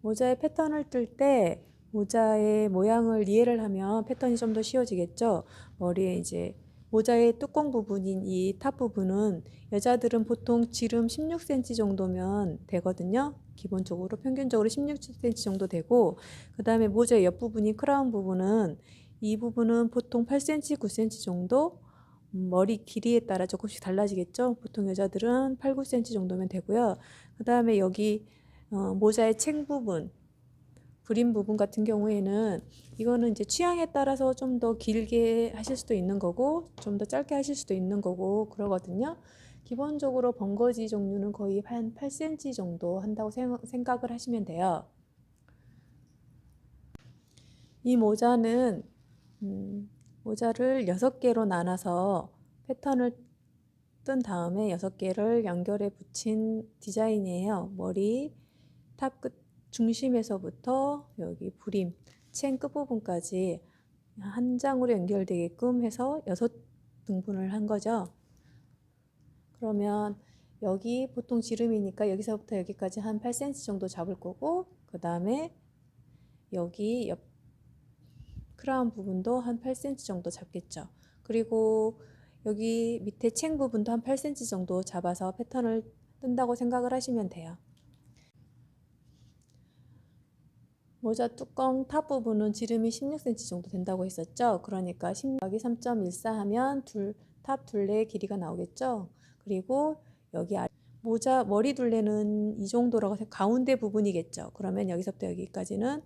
모자의 패턴을 뜰 때 모자의 모양을 이해를 하면 패턴이 좀 더 쉬워지겠죠. 머리에 이제 모자의 뚜껑 부분인 이 탑 부분은 여자들은 보통 지름 16cm 정도면 되거든요. 기본적으로 평균적으로 16cm 정도 되고, 그 다음에 모자의 옆부분인 크라운 부분은 이 부분은 보통 8cm, 9cm 정도, 머리 길이에 따라 조금씩 달라지겠죠. 보통 여자들은 8, 9cm 정도면 되고요. 그 다음에 여기 모자의 챙 부분, 브림 부분 같은 경우에는 이거는 이제 취향에 따라서 좀 더 길게 하실 수도 있는 거고 좀 더 짧게 하실 수도 있는 거고 그러거든요. 기본적으로 번거지 종류는 거의 한 8cm 정도 한다고 생각을 하시면 돼요. 이 모자는 모자를 6개로 나눠서 패턴을 뜬 다음에 6개를 연결해 붙인 디자인이에요. 머리 탑 끝 중심에서부터 여기 브림 챙 끝부분까지 한 장으로 연결되게끔 해서 6등분을 한 거죠. 그러면 여기 보통 지름이니까 여기서부터 여기까지 한 8cm 정도 잡을 거고, 그 다음에 여기 옆 크라운 부분도 한 8cm 정도 잡겠죠. 그리고 여기 밑에 챙 부분도 한 8cm 정도 잡아서 패턴을 뜬다고 생각을 하시면 돼요. 모자 뚜껑 탑 부분은 지름이 16cm 정도 된다고 했었죠. 그러니까 16 더하기 3.14 하면 탑 둘레의 길이가 나오겠죠. 그리고 여기 모자 머리 둘레는 이 정도라고 해서 가운데 부분이겠죠. 그러면 여기서부터 여기까지는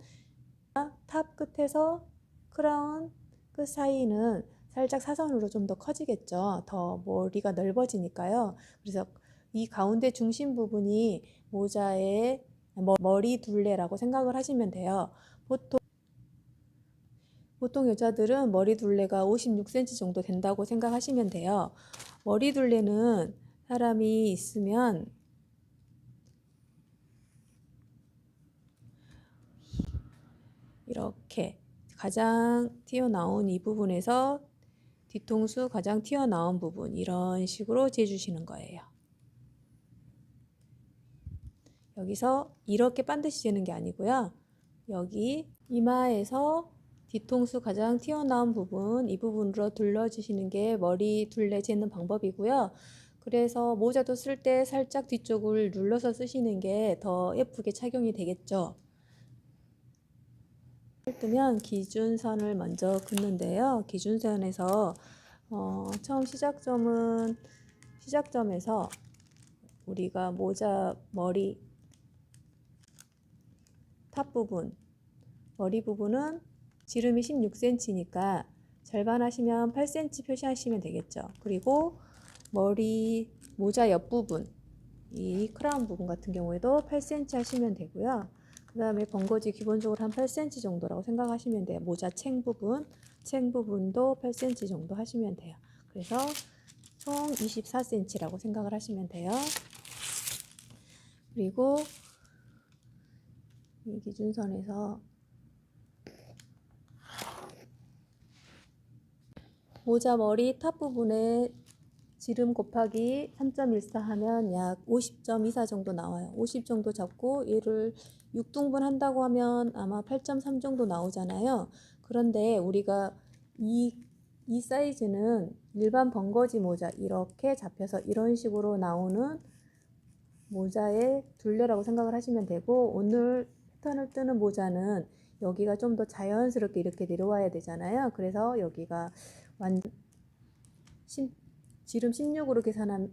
탑 끝에서 크라운 끝 사이는 살짝 사선으로 좀 더 커지겠죠. 더 머리가 넓어지니까요. 그래서 이 가운데 중심 부분이 모자의 머리 둘레라고 생각을 하시면 돼요. 보통 여자들은 머리 둘레가 56cm 정도 된다고 생각하시면 돼요. 머리 둘레는 사람이 있으면 이렇게 가장 튀어나온 이 부분에서 뒤통수 가장 튀어나온 부분 이런 식으로 재주시는 거예요. 여기서 이렇게 반드시 재는 게 아니고요. 여기 이마에서 뒤통수 가장 튀어나온 부분 이 부분으로 둘러주시는 게 머리 둘레 재는 방법이고요. 그래서 모자도 쓸 때 살짝 뒤쪽을 눌러서 쓰시는 게 더 예쁘게 착용이 되겠죠. 뜨면 기준선을 먼저 긋는데요. 기준선에서 처음 시작점에서 우리가 모자 머리 탑 부분 머리 부분은 지름이 16cm니까 절반 하시면 8cm 표시하시면 되겠죠. 그리고 머리 모자 옆부분 이 크라운 부분 같은 경우에도 8cm 하시면 되고요. 그 다음에 번거지 기본적으로 한 8cm 정도라고 생각하시면 돼요. 모자 챙 부분도 8cm 정도 하시면 돼요. 그래서 총 24cm라고 생각을 하시면 돼요. 그리고 이 기준선에서 모자 머리 탑 부분에 지름 곱하기 3.14 하면 약 50.24 정도 나와요. 50 정도 잡고 얘를 6등분 한다고 하면 아마 8.3 정도 나오잖아요. 그런데 우리가 이 사이즈는 일반 번거지 모자 이렇게 잡혀서 이런 식으로 나오는 모자의 둘레라고 생각을 하시면 되고, 오늘 패턴을 뜨는 모자는 여기가 좀 더 자연스럽게 이렇게 내려와야 되잖아요. 그래서 여기가 지름 16으로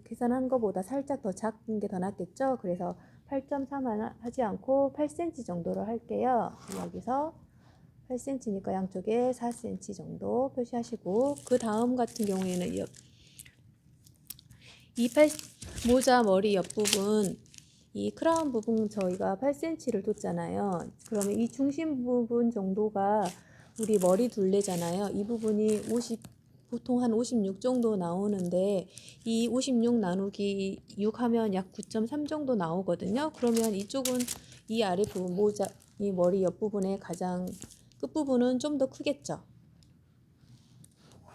계산한 것보다 살짝 더 작은 게 더 낫겠죠. 그래서 8.3 하지 않고 8cm 정도로 할게요. 여기서 8cm니까 양쪽에 4cm 정도 표시하시고, 그 다음 같은 경우에는 모자 머리 옆부분 이 크라운 부분 저희가 8cm를 뒀잖아요. 그러면 이 중심 부분 정도가 우리 머리 둘레잖아요. 이 부분이 보통 한 56 정도 나오는데 이 56 나누기 6 하면 약 9.3 정도 나오거든요. 그러면 이쪽은 이 아래 부분 모자 이 머리 옆부분의 가장 끝부분은 좀 더 크겠죠.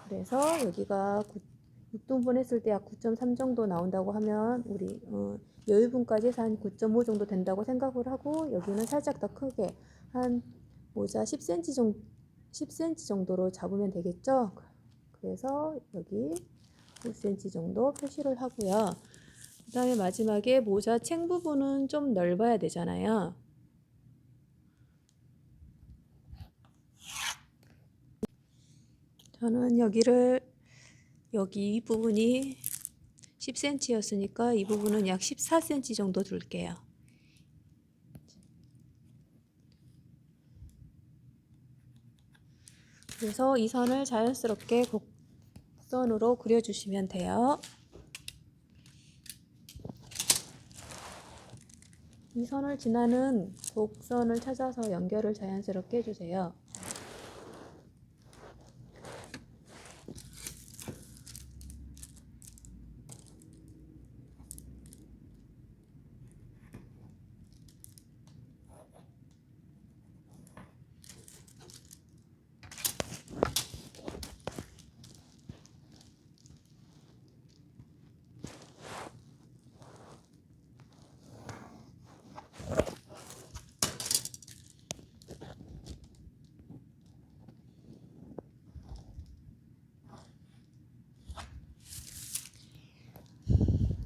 그래서 여기가 6등분 했을 때 약 9.3 정도 나온다고 하면 우리 여유분까지 해서 한 9.5 정도 된다고 생각을 하고, 여기는 살짝 더 크게 한 모자 10cm 정도로 잡으면 되겠죠. 그래서 여기 5cm 정도 표시를 하고요. 그 다음에 마지막에 모자 챙 부분은 좀 넓어야 되잖아요. 저는 여기 이 부분이 10cm였으니까 이 부분은 약 14cm 정도 둘게요. 그래서 이 선을 자연스럽게 곡선으로 그려주시면 돼요. 이 선을 지나는 곡선을 찾아서 연결을 자연스럽게 해주세요.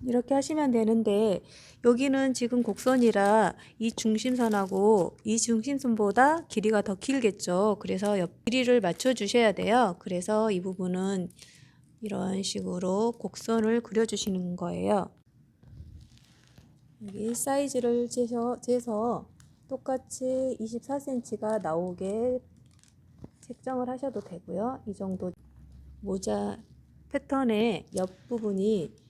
이렇게 하시면 되는데, 여기는 지금 곡선이라 이 중심선하고 이 중심선보다 길이가 더 길겠죠. 그래서 옆 길이를 맞춰 주셔야 돼요. 그래서 이 부분은 이런 식으로 곡선을 그려 주시는 거예요. 여기 사이즈를 재서 똑같이 24cm가 나오게 책정을 하셔도 되고요. 이 정도 모자 패턴의 옆부분이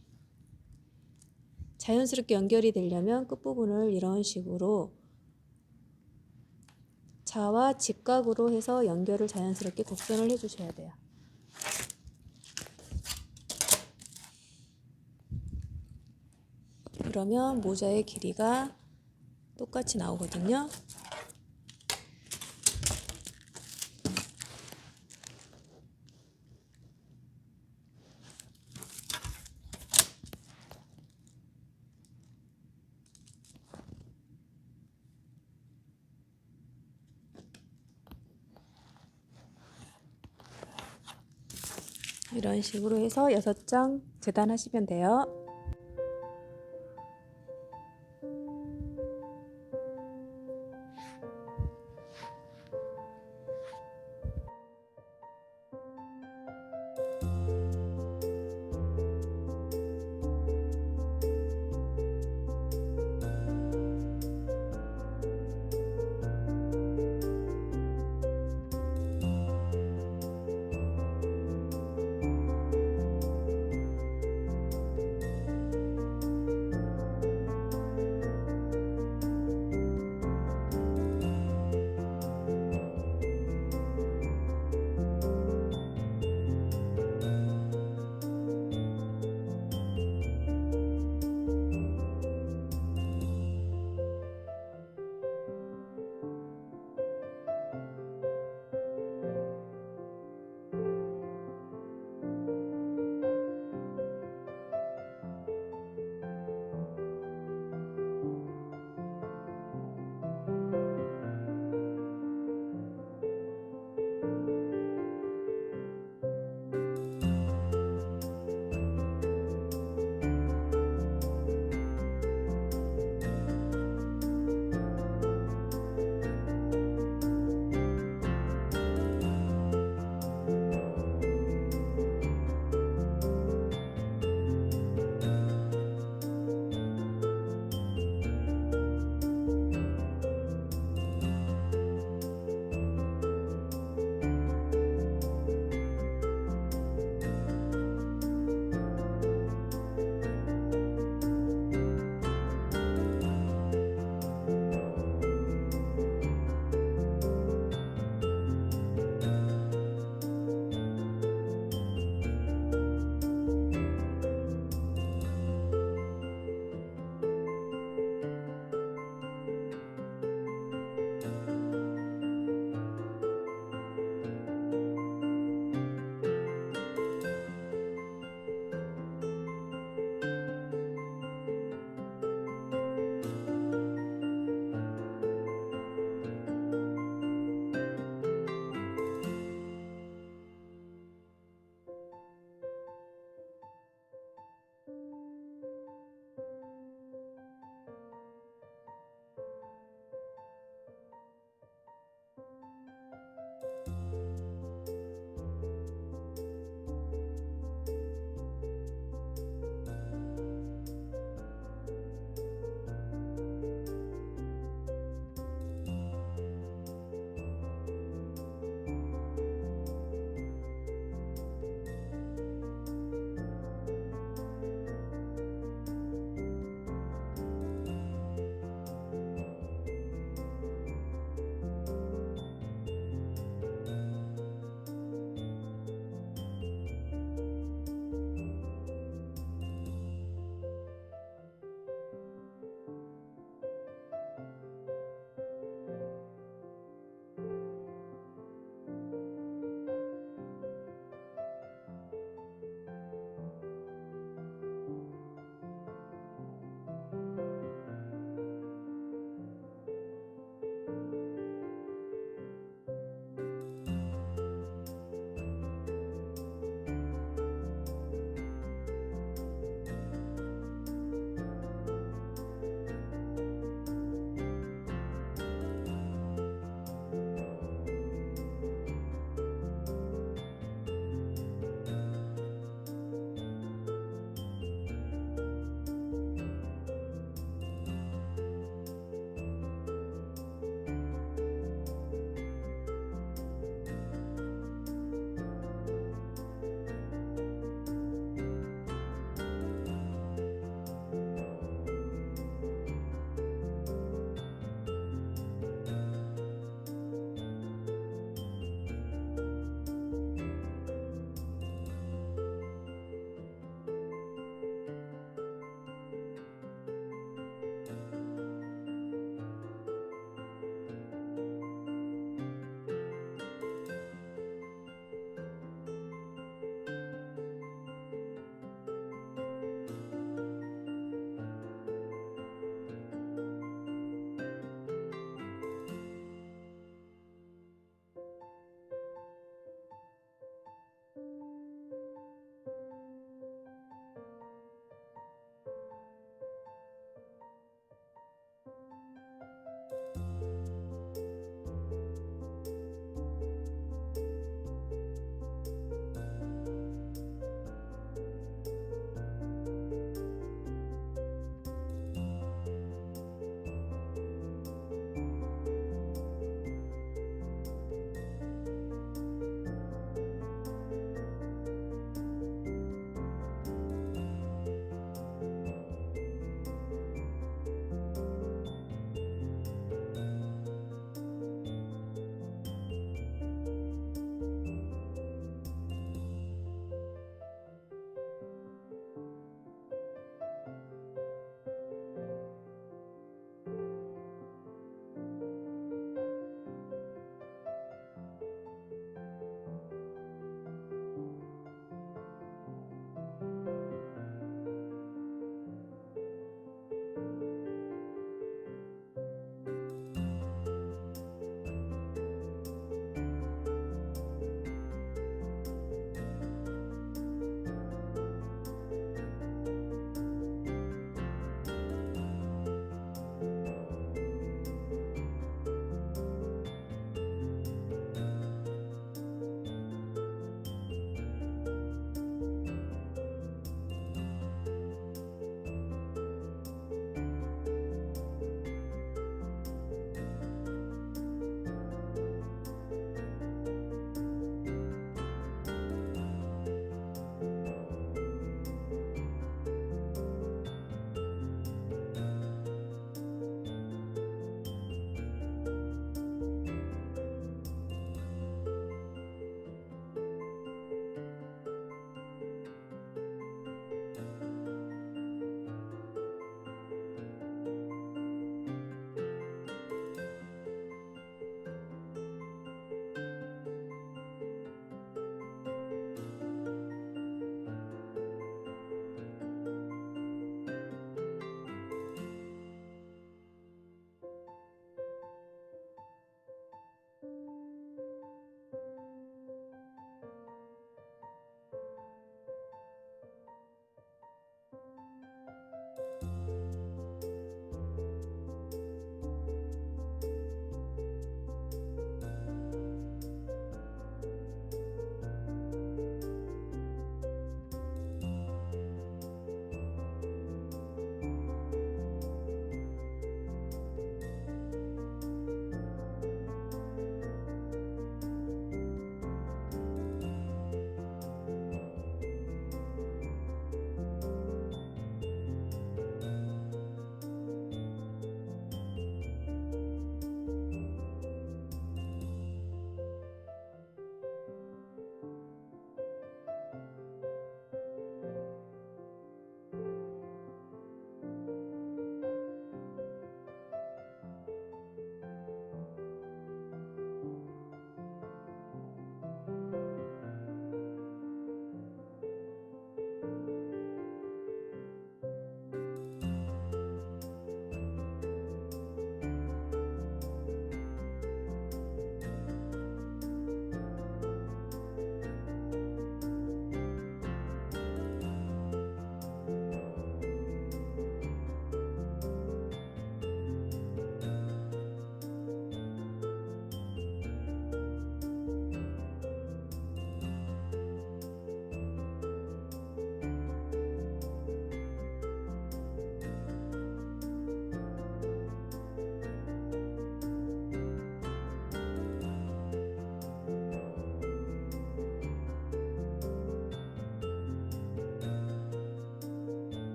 자연스럽게 연결이 되려면 끝부분을 이런 식으로 자와 직각으로 해서 연결을 자연스럽게 곡선을 해주셔야 돼요. 그러면 모자의 길이가 똑같이 나오거든요. 이런 식으로 해서 6장 재단하시면 돼요.